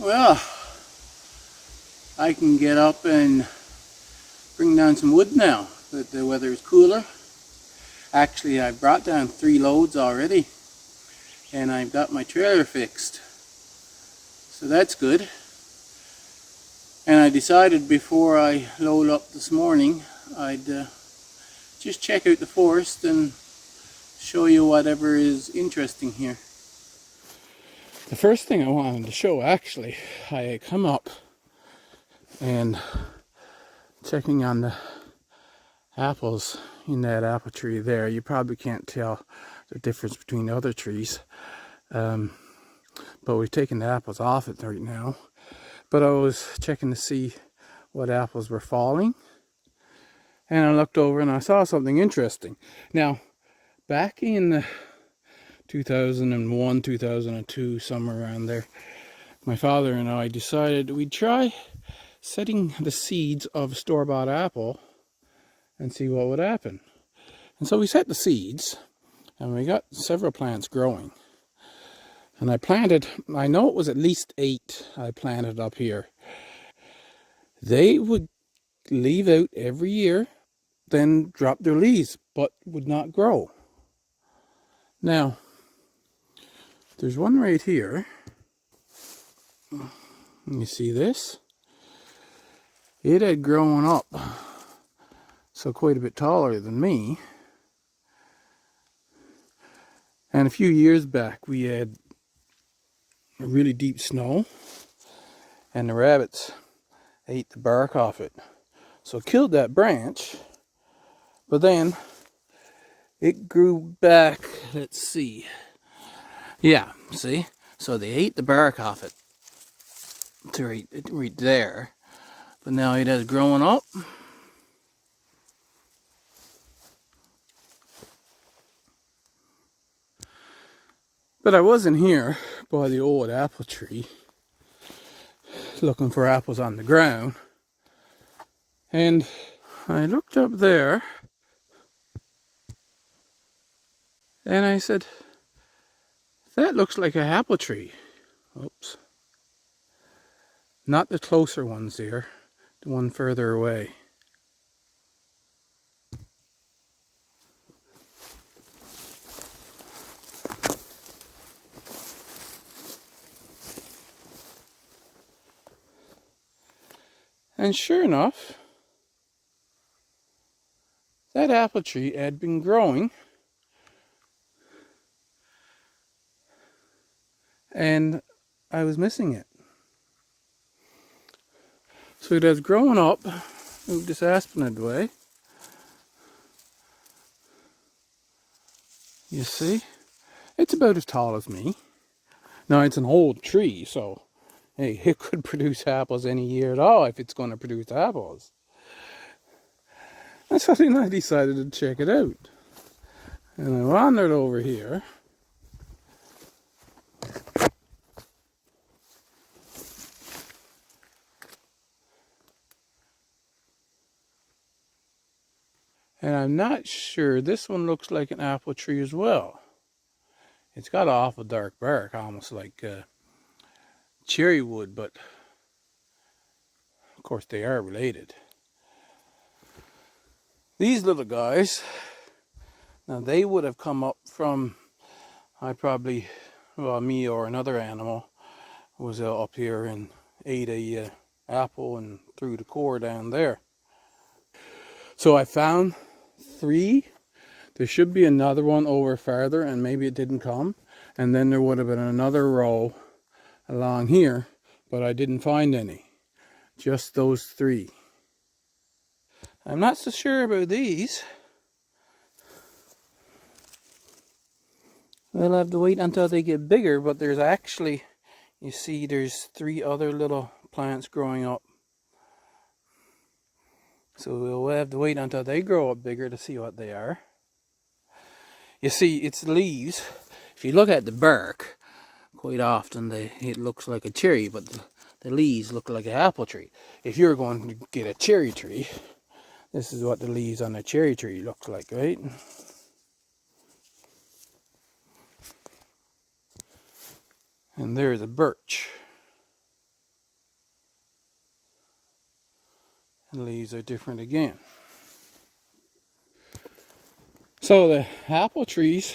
Well, I can get up and bring down some wood now that the weather is cooler. Actually, I brought down 3 loads already, and I've got my trailer fixed. So that's good. And I decided before I load up this morning, I'd just check out the forest and show you whatever is interesting here. The first thing I wanted to show, actually, I had come up and checking on the apples in that apple tree there. You probably can't tell the difference between the other trees, but we've taken the apples off it right now. But I was checking to see what apples were falling, and I looked over and I saw something interesting. Now, back in 2001, 2002, somewhere around there, my father and I decided we'd try setting the seeds of a store-bought apple and see what would happen. And so we set the seeds, and we got several plants growing. And I planted, I know it was at least 8 I planted up here. They would leave out every year, then drop their leaves, but would not grow. Now, there's one right here. You see this? It had grown up, so quite a bit taller than me. And a few years back, we had a really deep snow, and the rabbits ate the bark off it. So it killed that branch, but then it grew back. Let's see. Yeah, see? So they ate the bark off it to right there. But now it has grown up. But I wasn't here by the old apple tree looking for apples on the ground. And I looked up there and I said, that looks like an apple tree. Oops. Not the closer ones here, the one further away. And sure enough, that apple tree had been growing, and I was missing it. So it has grown up, moved this aspen way. You see? It's about as tall as me. Now it's an old tree, so hey, it could produce apples any year at all if it's going to produce apples. And so then I decided to check it out. And I wandered over here. And I'm not sure, this one looks like an apple tree as well. It's got an awful dark bark, almost like cherry wood, but of course they are related. These little guys, now they would have come up from, me or another animal was up here and ate a apple and threw the core down there. So I found 3. There should be another one over farther, and maybe it didn't come. And then there would have been another row along here, but I didn't find any. Just those 3. I'm not so sure about these. We'll have to wait until they get bigger, but there's actually, you see, there's 3 other little plants growing up. So we'll have to wait until they grow up bigger to see what they are. You see, it's leaves. If you look at the bark, quite often it looks like a cherry, but the leaves look like an apple tree. If you're going to get a cherry tree, this is what the leaves on a cherry tree looks like, right? And there's a birch. and leaves are different again. So the apple trees,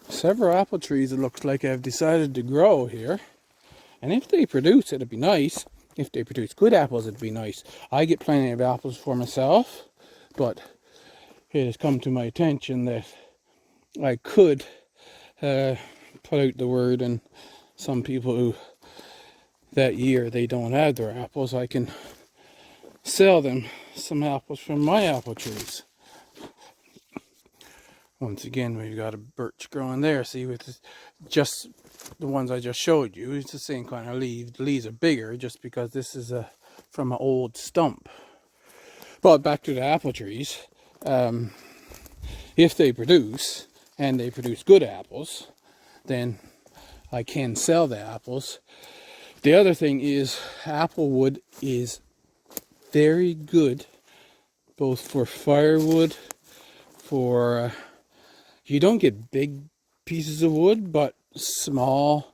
several apple trees it looks like have decided to grow here. And if they produce, it'd be nice. If they produce good apples, it'd be nice. I get plenty of apples for myself, but it has come to my attention that I could put out the word, and some people who that year they don't have their apples, I can sell them some apples from my apple trees. Once again, we've got a birch growing there. See, with just the ones I just showed you, it's the same kind of leaves. The leaves are bigger just because this is from an old stump. But back to the apple trees. If they produce, and they produce good apples, then I can sell the apples. The other thing is, apple wood is very good, both for firewood, for you don't get big pieces of wood, but small,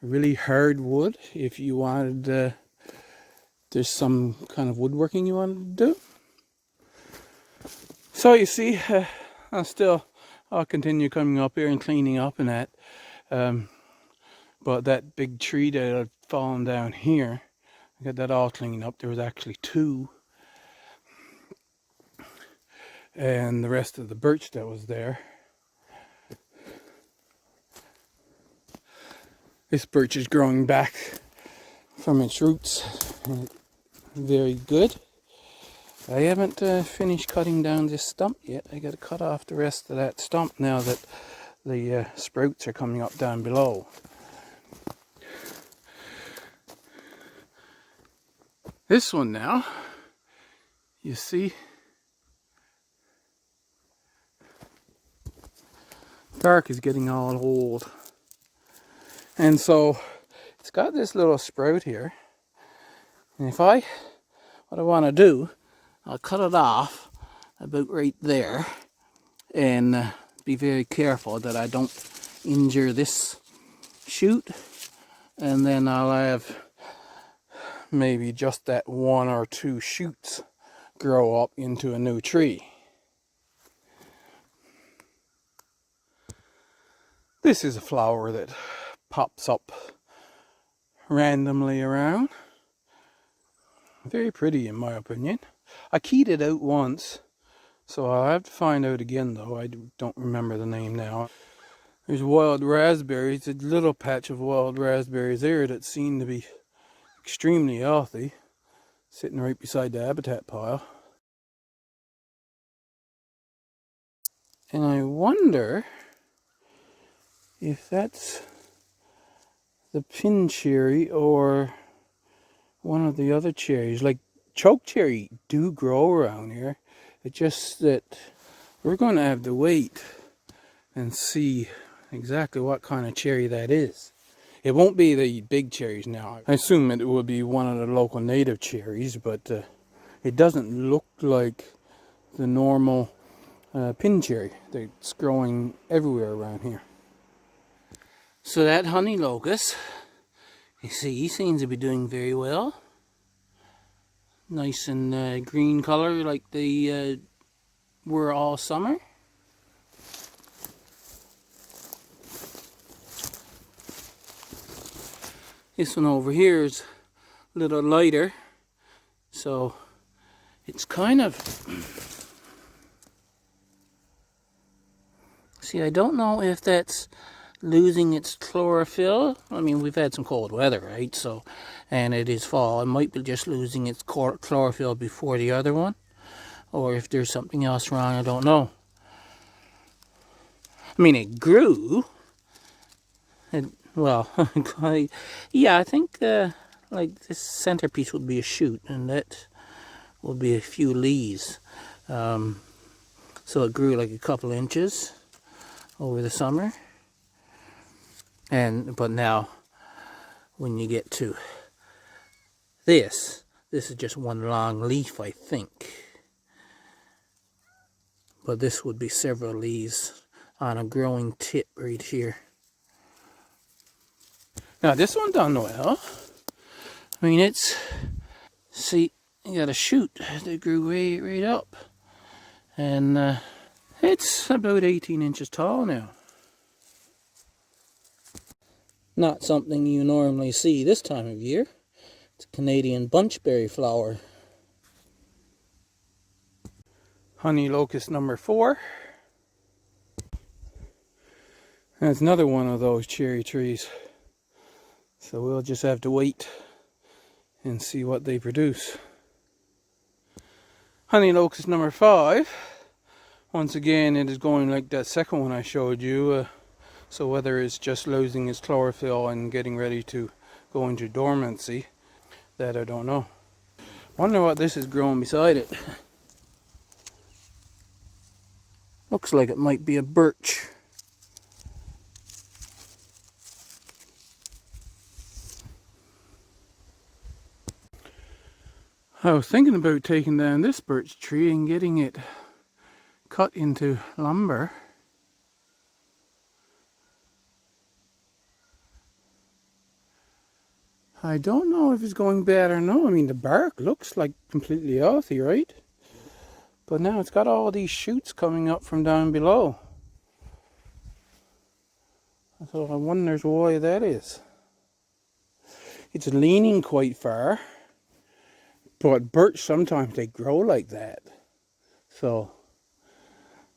really hard wood. If you wanted, there's some kind of woodworking you wanted to do. So you see, I'll continue coming up here and cleaning up and that. But that big tree that had fallen down here, I got that all cleaned up. There was actually 2. And the rest of the birch that was there. This birch is growing back from its roots. Very good. I haven't finished cutting down this stump yet. I got to cut off the rest of that stump now that the sprouts are coming up down below. This one now, you see, bark is getting all old. And so it's got this little sprout here. And what I want to do, I'll cut it off about right there and be very careful that I don't injure this shoot. And then I'll have maybe just that 1 or 2 shoots grow up into a new tree. This is a flower that pops up randomly around. Very pretty in my opinion. I keyed it out once, so I'll have to find out again though. I don't remember the name now. There's wild raspberries, a little patch of wild raspberries there that seem to be extremely healthy, sitting right beside the habitat pile. And I wonder if that's the pin cherry or one of the other cherries. Like choke cherry do grow around here. It's just that we're going to have to wait and see exactly what kind of cherry that is. It won't be the big cherries now. I assume it will be one of the local native cherries, but it doesn't look like the normal pin cherry that's growing everywhere around here. So that honey locust, you see, he seems to be doing very well. Nice and green color like they were all summer. This one over here is a little lighter, so it's kind of... See, I don't know if that's losing its chlorophyll. I mean, we've had some cold weather, right? So, and it is fall. It might be just losing its chlorophyll before the other one, or if there's something else wrong, I don't know. I mean, it grew. Well, yeah, I think like this centerpiece would be a shoot, and that will be a few leaves. So it grew like a couple inches over the summer. But now, when you get to this is just one long leaf, I think. But this would be several leaves on a growing tip right here. Now this one done well. I mean, see, you got a shoot that grew right up. And it's about 18 inches tall now. Not something you normally see this time of year. It's a Canadian bunchberry flower. Honey locust number 4. That's another one of those cherry trees. So we'll just have to wait and see what they produce. Honey locust number 5. Once again, it is going like that second one I showed you. So whether it's just losing its chlorophyll and getting ready to go into dormancy, that I don't know. Wonder what this is growing beside it. Looks like it might be a birch. I was thinking about taking down this birch tree and getting it cut into lumber. I don't know if it's going bad or no. I mean, the bark looks like completely healthy, right? But now it's got all these shoots coming up from down below. So I wonder why that is. It's leaning quite far. But birch, sometimes they grow like that. So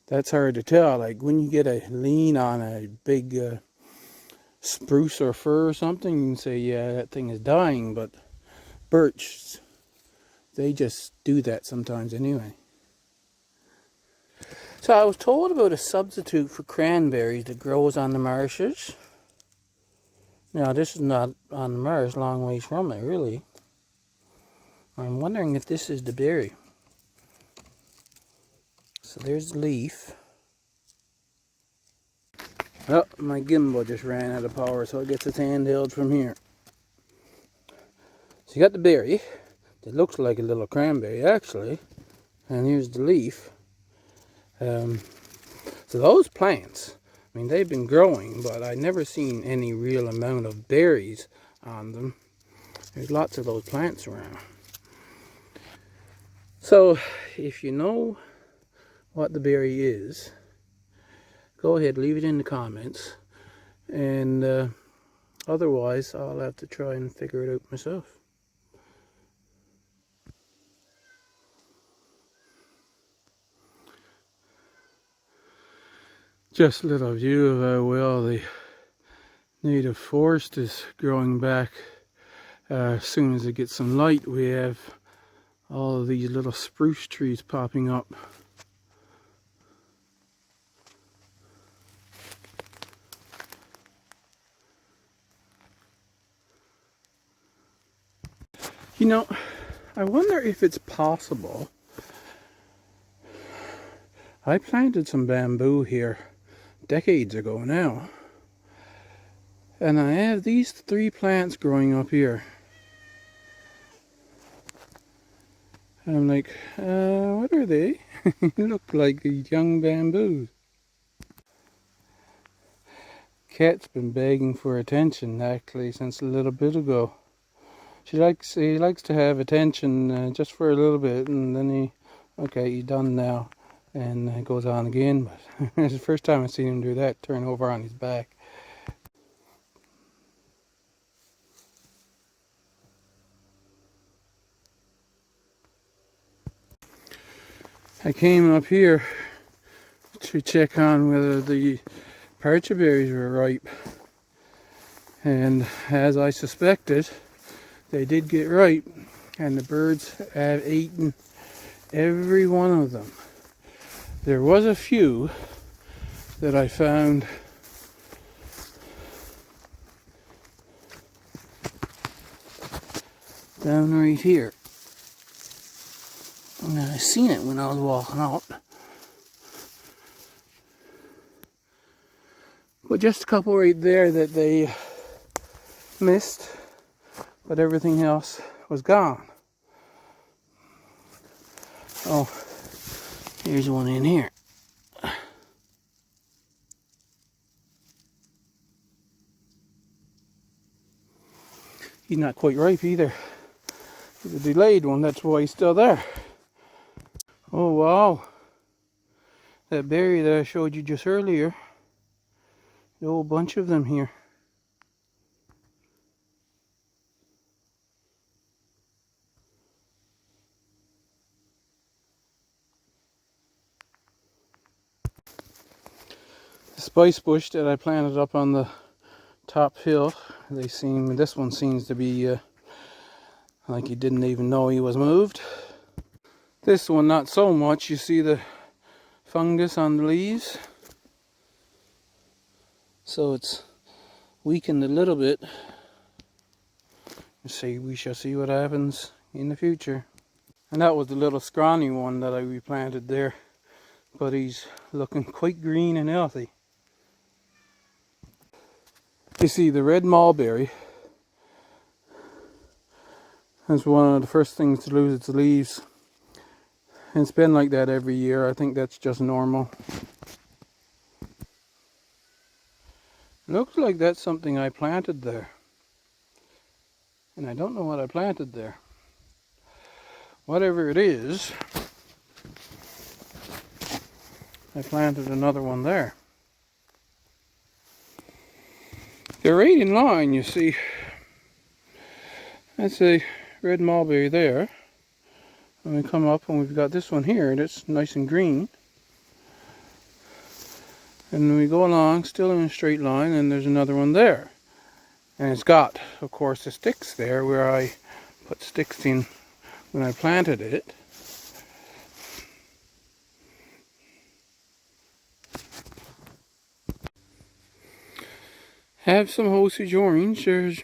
that's hard to tell. Like when you get a lean on a big spruce or fir or something, you can say, yeah, that thing is dying. But birch, they just do that sometimes anyway. So I was told about a substitute for cranberries that grows on the marshes. Now this is not on the marsh, long ways from it really. I'm wondering if this is the berry. So there's the leaf. Oh, my gimbal just ran out of power, so it gets its handheld from here. So you got the berry. It looks like a little cranberry actually. And here's the leaf. So those plants, I mean, they've been growing, but I've never seen any real amount of berries on them. There's lots of those plants around. So if you know what the berry is, go ahead, leave it in the comments. And otherwise, I'll have to try and figure it out myself. Just a little view of how well the native forest is growing back. As soon as it gets some light, we have all of these little spruce trees popping up. You know, I wonder if it's possible. I planted some bamboo here decades ago now. And I have these 3 plants growing up here. And I'm like, what are they? They look like these young bamboos. Cat's been begging for attention actually since a little bit ago. He likes to have attention just for a little bit, and then okay, he's done now, and goes on again. But it's the first time I've seen him do that, turn over on his back. I came up here to check on whether the partridge berries were ripe, and as I suspected, they did get ripe, and the birds have eaten every one of them. There was a few that I found down right here. And I seen it when I was walking out. But just a couple right there that they missed, but everything else was gone. Oh, here's one in here. He's not quite ripe either. The delayed one, that's why he's still there. Oh wow. That berry that I showed you just earlier. A whole bunch of them here. The spice bush that I planted up on the top hill, this one seems to be like he didn't even know he was moved. This one not so much. You see the fungus on the leaves, so it's weakened a little bit. We shall see what happens in the future. And that was the little scrawny one that I replanted there, but he's looking quite green and healthy. You see, the red mulberry is one of the first things to lose its leaves. And it's been like that every year. I think that's just normal. Looks like that's something I planted there. And I don't know what I planted there. Whatever it is, I planted another one there. They're right in line, you see. That's a red mulberry there. And we come up and we've got this one here that's nice and green. And we go along, still in a straight line, and there's another one there. And it's got, of course, the sticks there where I put sticks in when I planted it. Have some Osage orange. There's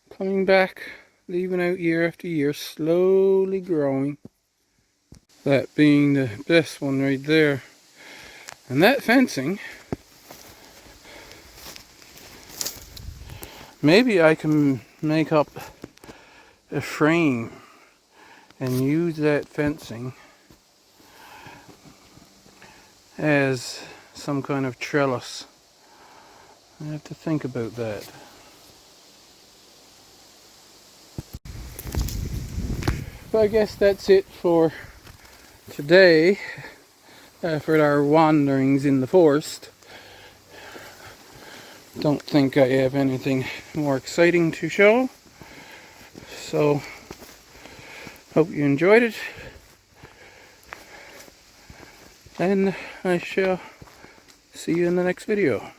coming back, leaving out year after year, slowly growing. That being the best one right there. And that fencing, maybe I can make up a frame and use that fencing as some kind of trellis. I have to think about that. But I guess that's it for today, for our wanderings in the forest. Don't think I have anything more exciting to show. So, hope you enjoyed it. And I shall see you in the next video.